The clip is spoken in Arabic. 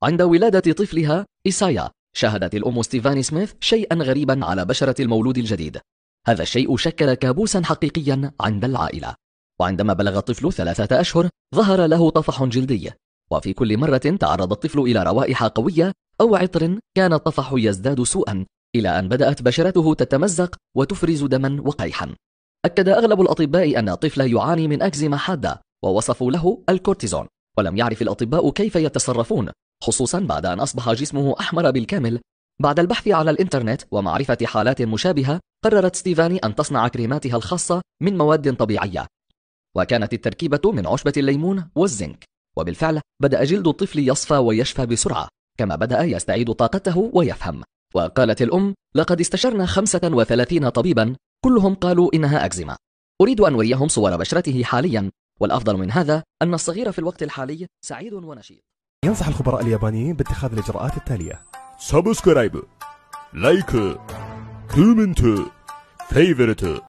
عند ولادة طفلها إيسايا شاهدت الأم ستيفاني سميث شيئا غريبا على بشرة المولود الجديد. هذا الشيء شكل كابوسا حقيقيا عند العائلة. وعندما بلغ الطفل 3 أشهر ظهر له طفح جلدي، وفي كل مرة تعرض الطفل إلى روائح قوية أو عطر كان الطفح يزداد سوءا، إلى أن بدأت بشرته تتمزق وتفرز دما وقيحا. أكد أغلب الأطباء أن الطفل يعاني من أكزيما حادة، ووصفوا له الكورتيزون، ولم يعرف الأطباء كيف يتصرفون، خصوصا بعد أن أصبح جسمه أحمر بالكامل. بعد البحث على الإنترنت ومعرفة حالات مشابهة، قررت ستيفاني أن تصنع كريماتها الخاصة من مواد طبيعية، وكانت التركيبة من عشبة الليمون والزنك. وبالفعل بدأ جلد الطفل يصفى ويشفى بسرعة، كما بدأ يستعيد طاقته ويفهم. وقالت الأم: لقد استشرنا 35 طبيبا، كلهم قالوا إنها أكزيما. أريد أن أريهم صور بشرته حاليا، والأفضل من هذا أن الصغير في الوقت الحالي سعيد ونشيط. ينصح الخبراء اليابانيين باتخاذ الإجراءات التالية: سبسكرايب، لايك، كومنت، فيفورت.